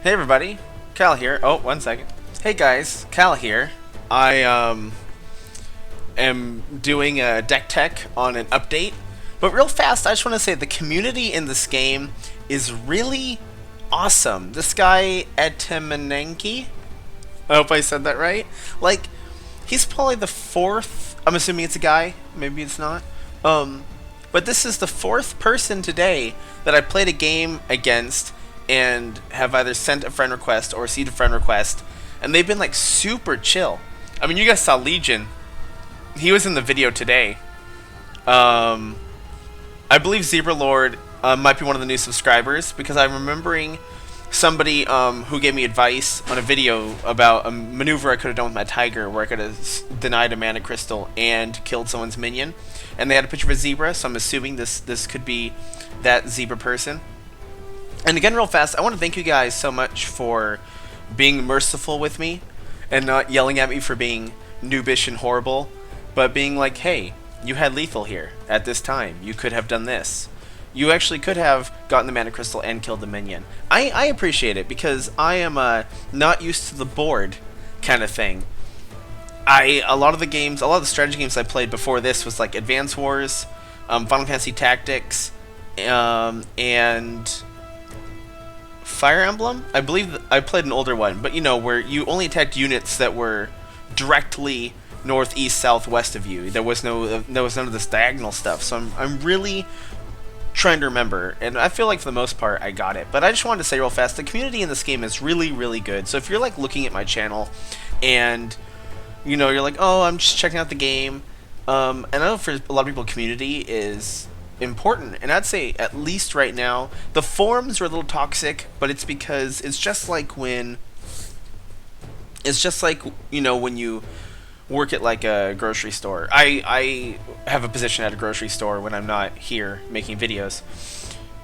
Hey everybody, Cal here. Oh, one second. Hey guys, Cal here. I am doing a deck tech on an update, but real fast, I just want to say the community in this game is really awesome. This guy Etimanenki, I hope I said that right. Like, he's probably the fourth. I'm assuming it's a guy. Maybe it's not. But this is the fourth person today that I played a game against and have either sent a friend request or received a friend request, and they've been like super chill. I mean, you guys saw Legion. He was in the video today. I believe Zebra Lord might be one of the new subscribers because I'm remembering somebody who gave me advice on a video about a maneuver I could have done with my Tiger where I could have denied a mana crystal and killed someone's minion. And they had a picture of a zebra, so I'm assuming this could be that zebra person. And again, real fast, I want to thank you guys so much for being merciful with me and not yelling at me for being noobish and horrible, but being like, hey, you had lethal here at this time. You could have done this. You actually could have gotten the mana crystal and killed the minion. I appreciate it because I am not used to the board kind of thing. A lot of the strategy games I played before this was like Advance Wars, Final Fantasy Tactics, and Fire Emblem. I believe I played an older one, but you know, where you only attacked units that were directly northeast, southwest of you. There was none of this diagonal stuff. So I'm really trying to remember, and I feel like for the most part I got it. But I just wanted to say real fast, the community in this game is really, really good. So if you're like looking at my channel and you know, you're like, oh, I'm just checking out the game. And I know for a lot of people, community is important. And I'd say, at least right now, the forums are a little toxic, but it's because it's just like when... It's just like, you know, when you work at like a grocery store. I have a position at a grocery store when I'm not here making videos.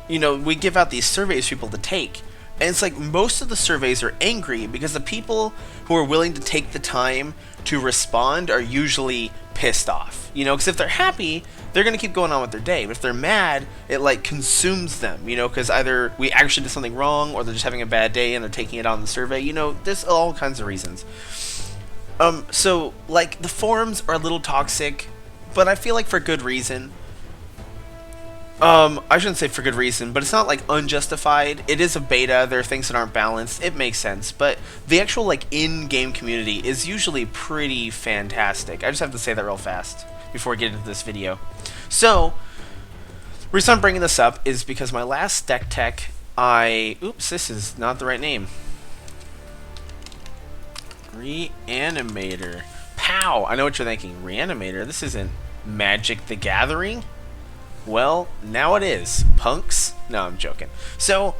You know, we give out these surveys for people to take. And it's like most of the surveys are angry because the people who are willing to take the time to respond are usually pissed off. You know, because if they're happy, they're going to keep going on with their day. But if they're mad, it like consumes them, you know, because either we actually did something wrong or they're just having a bad day and they're taking it on the survey. You know, there's all kinds of reasons. So, like, the forums are a little toxic, but I feel like for good reason. I shouldn't say for good reason, but it's not like unjustified. It is a beta, there are things that aren't balanced, it makes sense, but the actual like in-game community is usually pretty fantastic. I just have to say that real fast before we get into this video. So, the reason I'm bringing this up is because my last deck tech, oops, this is not the right name. Reanimator. Pow! I know what you're thinking. Reanimator? This isn't Magic the Gathering? Well, now it is. Punks? No, I'm joking. So,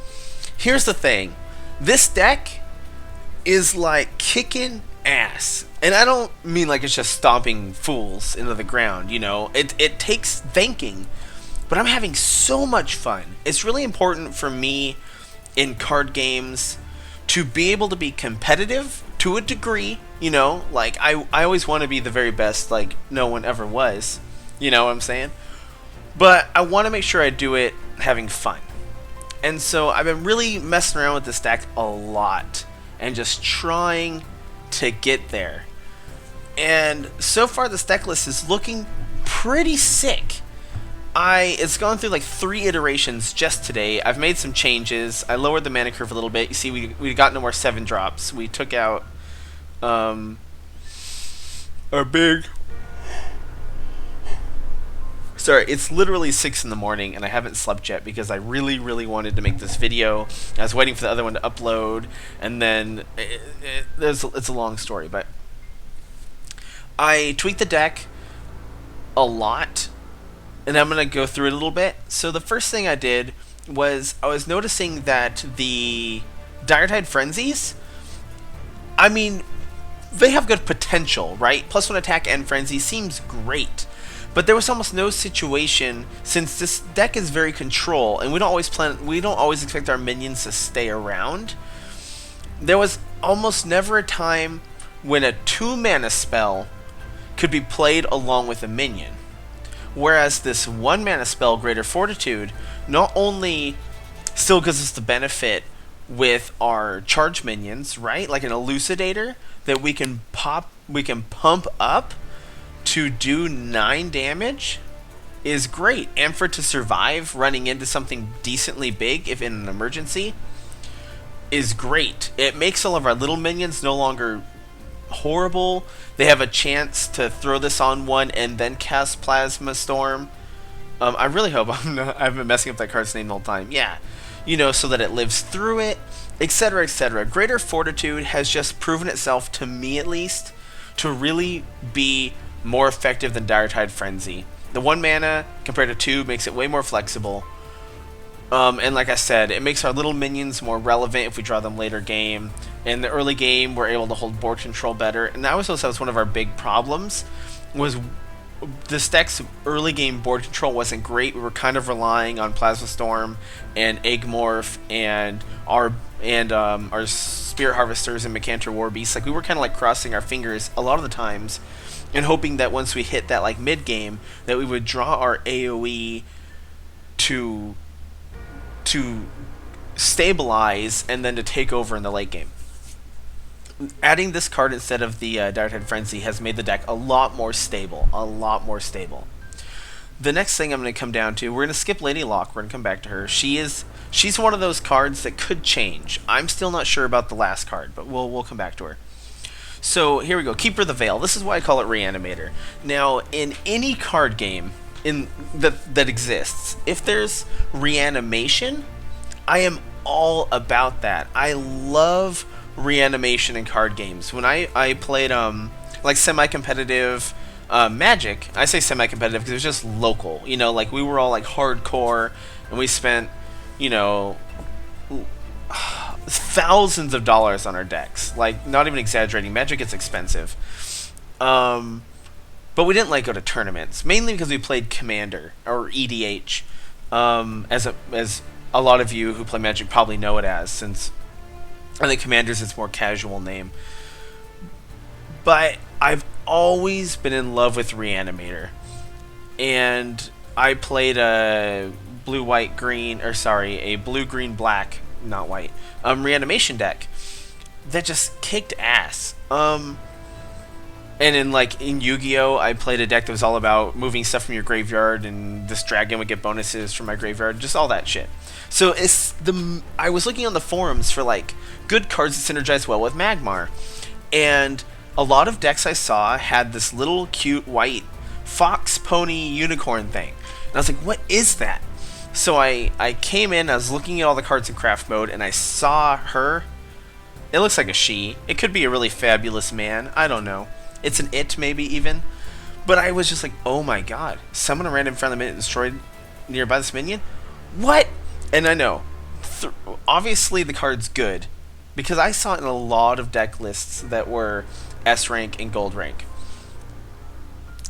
here's the thing. This deck is like kicking ass. And I don't mean like it's just stomping fools into the ground, you know. It takes thinking. But I'm having so much fun. It's really important for me in card games to be able to be competitive to a degree, you know. Like, I always want to be the very best, like no one ever was. You know what I'm saying? But I want to make sure I do it having fun. And so I've been really messing around with this deck a lot and just trying to get there. And so far this deck list is looking pretty sick. It's gone through like 3 iterations just today. I've made some changes. I lowered the mana curve a little bit. You see, we got no more 7 drops. We took out our big... Sorry, it's literally 6 in the morning and I haven't slept yet because I really, really wanted to make this video. I was waiting for the other one to upload, and then it's a long story, but I tweaked the deck a lot, and I'm going to go through it a little bit. So the first thing I did was I was noticing that the Dire-Tide Frenzies, I mean, they have good potential, right? +1 attack and Frenzy seems great. But there was almost no situation, since this deck is very control, and we don't always expect our minions to stay around. There was almost never a time when a 2-mana spell could be played along with a minion. Whereas this 1-mana spell, Greater Fortitude, not only still gives us the benefit with our charge minions, right? Like an elucidator that we can pump up to do 9 damage is great. And for it to survive running into something decently big if in an emergency is great. It makes all of our little minions no longer horrible. They have a chance to throw this on one and then cast Plasma Storm. I really hope I've been messing up that card's name the whole time. Yeah, so that it lives through it, etc., etc. Greater Fortitude has just proven itself, to me at least, to really be more effective than Dire Tide Frenzy. The 1 mana compared to 2 makes it way more flexible. And like I said, it makes our little minions more relevant if we draw them later game. In the early game, we're able to hold board control better. And that was one of our big problems, was this deck's early game board control wasn't great. We were kind of relying on Plasma Storm and Egg Morph and our Spirit Harvesters and Mechantor War Beasts. Like, we were kind of like crossing our fingers a lot of the times and hoping that once we hit that like mid game that we would draw our AoE to stabilize and then to take over in the late game. Adding this card instead of the Dire Tide Frenzy has made the deck a lot more stable. The next thing I'm going to come down to, we're going to skip Lady Locke. We're going to come back to her. She's one of those cards that could change. I'm still not sure about the last card, but we'll come back to her. So here we go. Keeper of the Veil. This is why I call it Reanimator. Now, in any card game that exists, if there's reanimation, I am all about that. I love reanimation in card games. When I played like semi-competitive Magic, I say semi-competitive because it was just local. Like we were all like hardcore, and we spent thousands of dollars on our decks. Like, not even exaggerating. Magic gets expensive. But we didn't go to tournaments, mainly because we played Commander or EDH, as a lot of you who play Magic probably know it as, since I think Commander's its more casual name. But I've always been in love with Reanimator, and I played a blue green black, not white, reanimation deck that just kicked ass. And in Yu-Gi-Oh, I played a deck that was all about moving stuff from your graveyard, and this dragon would get bonuses from my graveyard, just all that shit. So I was looking on the forums for good cards that synergize well with Magmar, and a lot of decks I saw had this little cute white fox pony unicorn thing, and I was like, what is that? So I came in, I was looking at all the cards in craft mode, and I saw her. It looks like a she. It could be a really fabulous man. I don't know. It's an it, maybe, even. But I was just like, oh my god. Summon a random friendly minion destroyed nearby this minion? What? And I know. Obviously, the card's good, because I saw it in a lot of deck lists that were S rank and gold rank.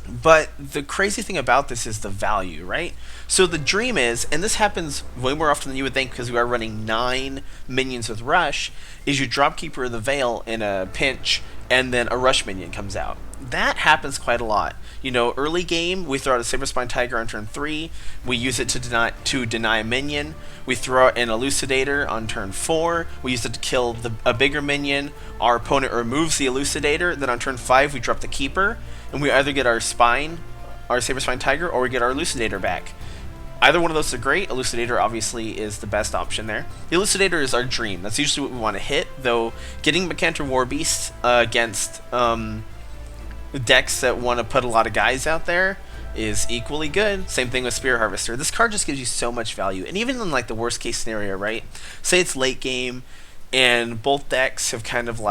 But the crazy thing about this is the value, right? So the dream is, and this happens way more often than you would think because we are running 9 minions with Rush, is you drop Keeper of the Veil in a pinch and then a Rush minion comes out. That happens quite a lot. Early game, we throw out a Saberspine Tiger on turn 3. We use it to deny a minion. We throw out an Elucidator on turn 4. We use it to kill a bigger minion. Our opponent removes the Elucidator. Then on turn 5, we drop the Keeper. And we either get our Saberspine Tiger, or we get our Elucidator back. Either one of those are great. Elucidator obviously is the best option there. The Elucidator is our dream. That's usually what we want to hit, though getting Mechantor War Beast against decks that want to put a lot of guys out there is equally good. Same thing with Spirit Harvester. This card just gives you so much value. And even in the worst case scenario, right? Say it's late game and both decks have kind of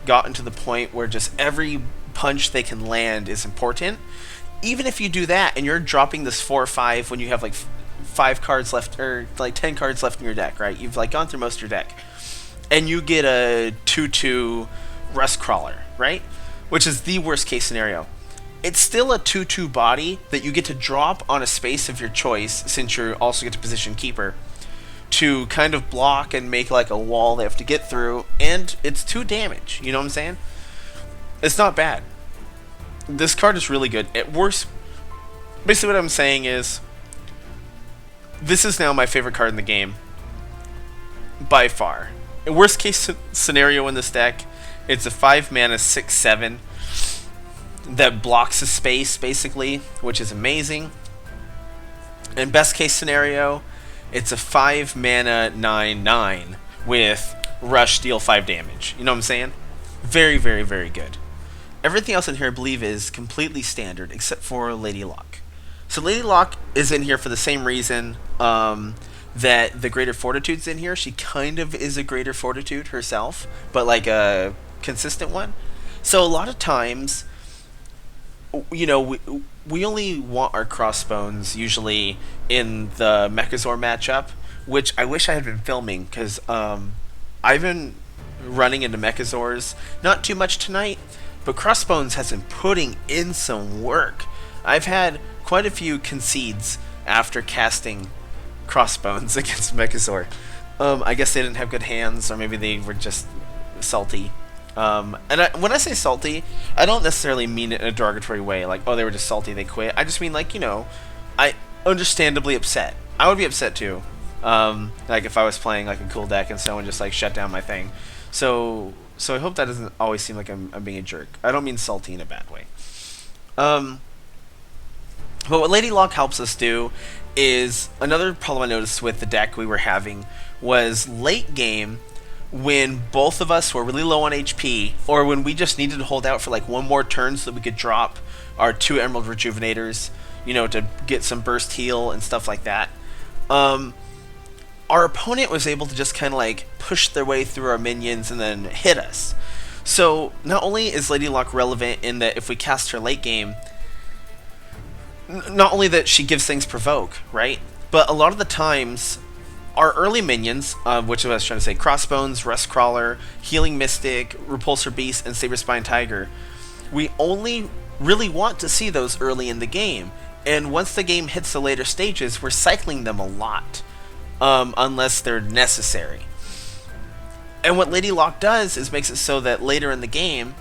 gotten to the point where just every punch they can land is important. Even if you do that and you're dropping this 4 or 5 when you have 5 cards left, or 10 cards left in your deck, right? You've gone through most of your deck, and you get a 2/2 Rust Crawler, right? Which is the worst case scenario. It's still a 2/2 body that you get to drop on a space of your choice, since you also get to position Keeper to kind of block and make a wall they have to get through, and it's 2 damage. You know what I'm saying? It's not bad. This card is really good. It works. Basically, what I'm saying is, this is now my favorite card in the game, by far. Worst case scenario in this deck, it's a 5 mana 6/7 that blocks a space basically, which is amazing. And best case scenario, it's a 5 mana 9/9 with rush deal 5 damage. You know what I'm saying? Very, very, very good. Everything else in here, I believe, is completely standard except for Lady Locke. So Lady Locke is in here for the same reason that the Greater Fortitude's in here. She kind of is a Greater Fortitude herself, but like a consistent one. So a lot of times, we only want our crossbones usually in the Mechazor matchup, which I wish I had been filming because I've been running into Mechazors not too much tonight, but Crossbones has been putting in some work. I've had quite a few concedes after casting Crossbones against Mechazor. I guess they didn't have good hands, or maybe they were just salty. When I say salty, I don't necessarily mean it in a derogatory way, like, oh, they were just salty, they quit. I just mean, like, I understandably upset. I would be upset too. Like, if I was playing, like, a cool deck and someone just, like, shut down my thing. So I hope that doesn't always seem like I'm being a jerk. I don't mean salty in a bad way. But what Lady Locke helps us do is, another problem I noticed with the deck we were having was late game, when both of us were really low on HP, or when we just needed to hold out for like one more turn so that we could drop our 2 Emerald Rejuvenators, to get some burst heal and stuff like that. Our opponent was able to just kind of like push their way through our minions and then hit us. So not only is Lady Locke relevant in that if we cast her late game, not only that she gives things provoke, right? But a lot of the times, our early minions, which I was trying to say, Crossbones, Rust Crawler, Healing Mystic, Repulsor Beast, and Saber Spine Tiger, we only really want to see those early in the game. And once the game hits the later stages, we're cycling them a lot, unless they're necessary. And what Lady Locke does is makes it so that later in the game,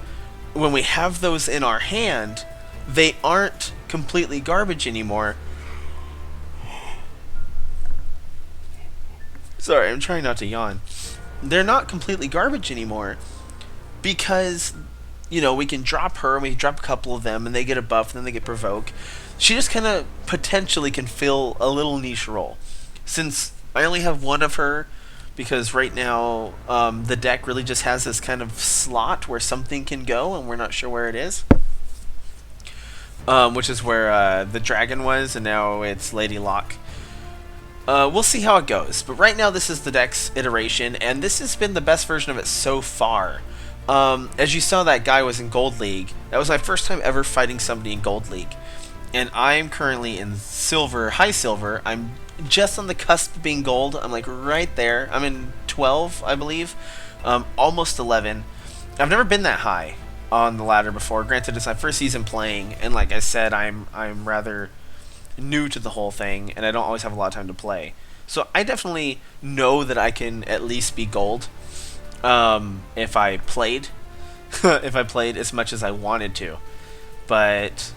when we have those in our hand, they aren't completely garbage anymore. Sorry, I'm trying not to yawn. They're not completely garbage anymore because, we can drop her and we can drop a couple of them and they get a buff and then they get provoke. She just kind of potentially can fill a little niche role. Since I only have one of her, because right now the deck really just has this kind of slot where something can go and we're not sure where it is. Which is where the dragon was, and now it's Lady Locke. We'll see how it goes, but right now this is the deck's iteration, and this has been the best version of it so far. As you saw, that guy was in Gold League. That was my first time ever fighting somebody in Gold League, and I'm currently in Silver, High Silver. I'm just on the cusp of being Gold. I'm like right there. I'm in 12, I believe, almost 11. I've never been that high on the ladder before. Granted, it's my first season playing, and like I said, I'm rather new to the whole thing, and I don't always have a lot of time to play. So I definitely know that I can at least be Gold if I played if I played as much as I wanted to. But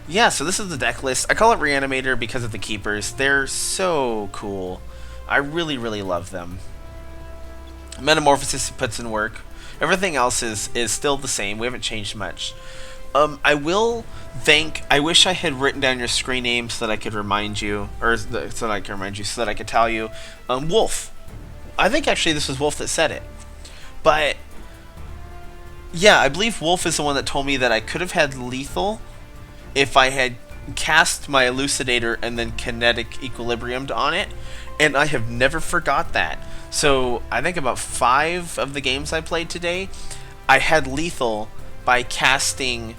yeah, so this is the deck list. I call it Reanimator because of the keepers. They're so cool. I really, really love them. Metamorphosis puts in work. Everything else is still the same. We haven't changed much. I wish I had written down your screen name so that I could remind you, so that I could tell you. Wolf. I think actually this was Wolf that said it. But yeah, I believe Wolf is the one that told me that I could have had lethal if I had cast my Elucidator and then Kinetic Equilibriumed on it, and I have never forgot that. So I think about 5 of the games I played today, I had lethal by casting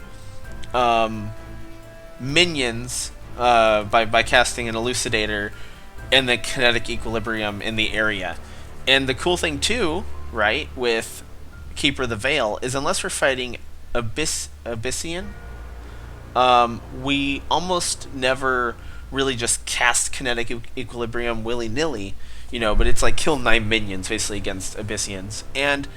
minions, by casting an Elucidator and the Kinetic Equilibrium in the area. And the cool thing too, right, with Keeper of the Veil is unless we're fighting Abyssian, we almost never really just cast Kinetic Equilibrium willy-nilly, but it's like kill 9 minions basically against Abyssians. And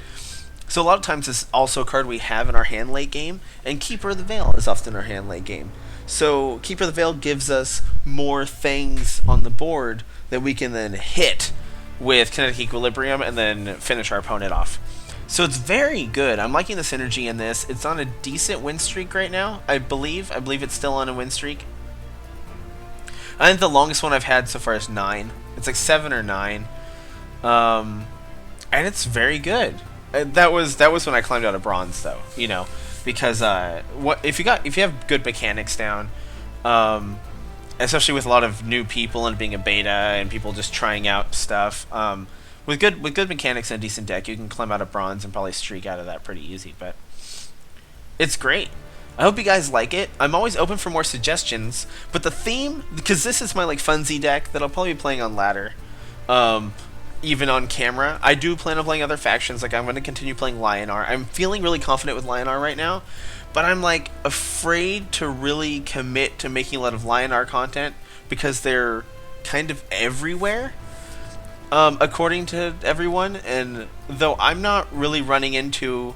so a lot of times it's also a card we have in our hand late game, and Keeper of the Veil is often our hand late game. So Keeper of the Veil gives us more things on the board that we can then hit with Kinetic Equilibrium and then finish our opponent off. So it's very good. I'm liking the synergy in this. It's on a decent win streak right now, I believe. I believe it's still on a win streak. I think the longest one I've had so far is 9. It's like 7 or 9. And it's very good. That was when I climbed out of bronze, though. You know, because if you have good mechanics down, especially with a lot of new people and being a beta and people just trying out stuff, with good mechanics and a decent deck, you can climb out of bronze and probably streak out of that pretty easy. But it's great. I hope you guys like it. I'm always open for more suggestions, but the theme, because this is my like funsy deck that I'll probably be playing on ladder, even on camera. I do plan on playing other factions. Like I'm going to continue playing Lionar. I'm feeling really confident with Lionar right now, but I'm like afraid to really commit to making a lot of Lionar content because they're kind of everywhere, according to everyone. And though I'm not really running into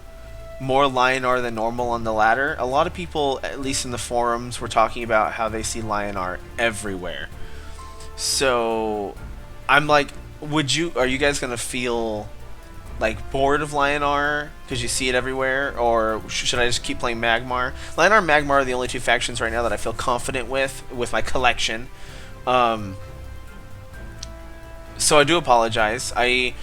more Lionar than normal on the ladder, a lot of people, at least in the forums, were talking about how they see Lionar everywhere. So I'm like, are you guys gonna feel like bored of Lionar because you see it everywhere, or should I just keep playing Magmar? Lionar and Magmar are the only two factions right now that I feel confident with my collection. So I do apologize. I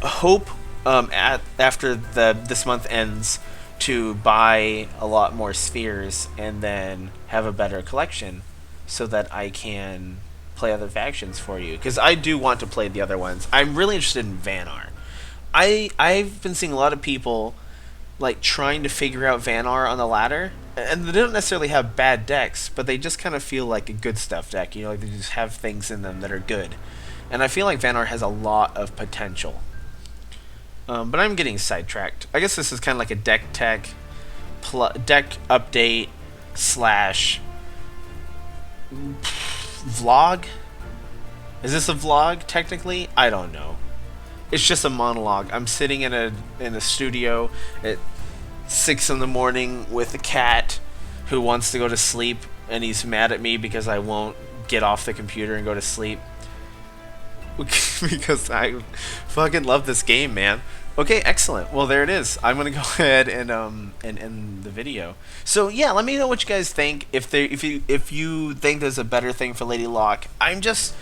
hope after this month ends to buy a lot more spheres and then have a better collection so that I can play other factions for you, because I do want to play the other ones. I'm really interested in Vanar. I've been seeing a lot of people like trying to figure out Vanar on the ladder, and they don't necessarily have bad decks, but they just kind of feel like a good stuff deck, you know, like they just have things in them that are good. And I feel like Vanar has a lot of potential. But I'm getting sidetracked. I guess this is kind of like a deck update slash vlog. Is this a vlog technically? I don't know. It's just a monologue. I'm sitting in a studio at 6 in the morning with a cat who wants to go to sleep, and he's mad at me because I won't get off the computer and go to sleep. Because I fucking love this game, man. Okay, excellent. Well, there it is. I'm gonna go ahead and end the video. So yeah, let me know what you guys think. If you think there's a better thing for Lady Locke, I'm just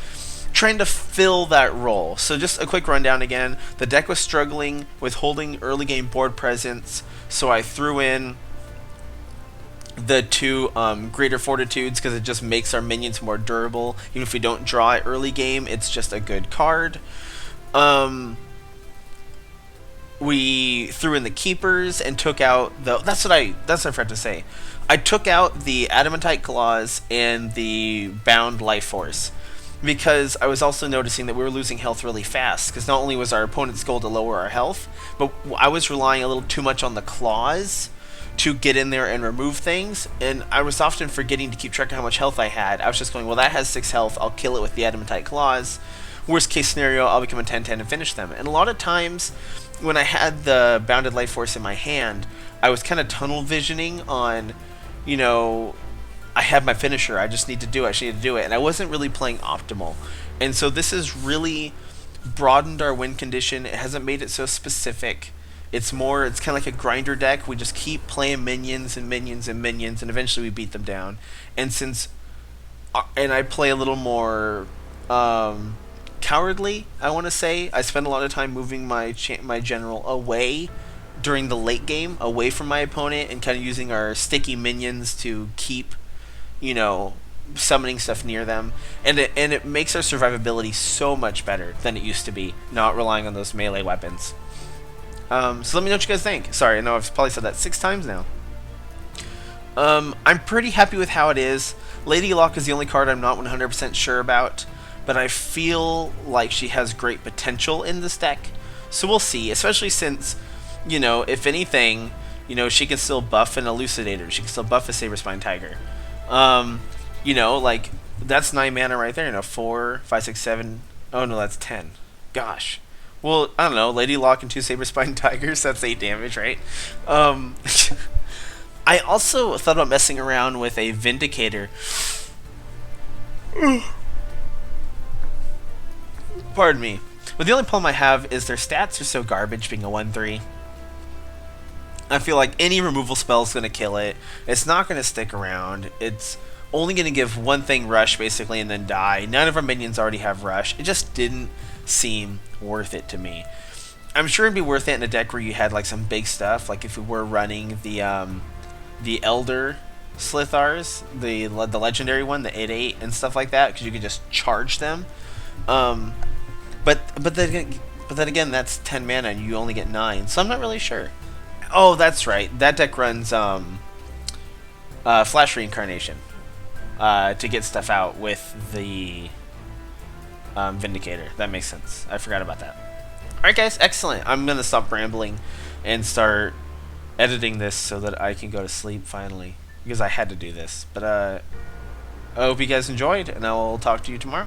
trying to fill that role. So just a quick rundown again. The deck was struggling with holding early game board presence, so I threw in the 2 Greater Fortitudes because it just makes our minions more durable. Even if we don't draw it early game, it's just a good card. We threw in the Keepers and took out the... That's what I forgot to say. I took out the Adamantite Claws and the Bound Life Force, because I was also noticing that we were losing health really fast, because not only was our opponent's goal to lower our health, but I was relying a little too much on the claws to get in there and remove things, and I was often forgetting to keep track of how much health I had. I was just going, well, that has 6 health, I'll kill it with the Adamantite Claws. Worst case scenario, I'll become a 10-10 and finish them. And a lot of times, when I had the Bounded Life Force in my hand, I was kind of tunnel visioning on, you know, I have my finisher, I just need to do it, I just need to do it, and I wasn't really playing optimal. And so this has really broadened our win condition. It hasn't made it so specific. It's kind of like a grinder deck. We just keep playing minions and minions and minions, and eventually we beat them down. And and I play a little more cowardly, I want to say. I spend a lot of time moving my general away during the late game, away from my opponent, and kind of using our sticky minions to keep, you know, summoning stuff near them, and it makes our survivability so much better than it used to be, not relying on those melee weapons. So let me know what you guys think. Sorry, I know I've probably said that 6 times now. I'm pretty happy with how it is. Lady Locke is the only card I'm not 100% sure about, but I feel like she has great potential in this deck. So we'll see, especially since, you know, if anything, you know, she can still buff an Elucidator. She can still buff a Saberspine Tiger. You know, like, that's 9 mana right there. You know, 4, 5, 6, 7. Oh, no, that's 10. Gosh. Well, I don't know. Lady Locke and 2 Saberspine Tigers. That's 8 damage, right? I also thought about messing around with a Vindicator. Pardon me. But the only problem I have is their stats are so garbage, being a 1/3. I feel like any removal spell is going to kill it. It's not going to stick around. It's only going to give one thing rush, basically, and then die. None of our minions already have rush. It just didn't seem worth it to me. I'm sure it'd be worth it in a deck where you had like some big stuff, like if we were running the Elder Slithars, the legendary one, the 8/8 and stuff like that, because you could just charge them. Um, but then again, that's 10 mana and you only get 9, so I'm not really sure. Oh, that's right. That deck runs Flash Reincarnation to get stuff out with the Vindicator. That makes sense. I forgot about that. Alright guys, excellent. I'm going to stop rambling and start editing this so that I can go to sleep finally. Because I had to do this. But I hope you guys enjoyed, and I will talk to you tomorrow.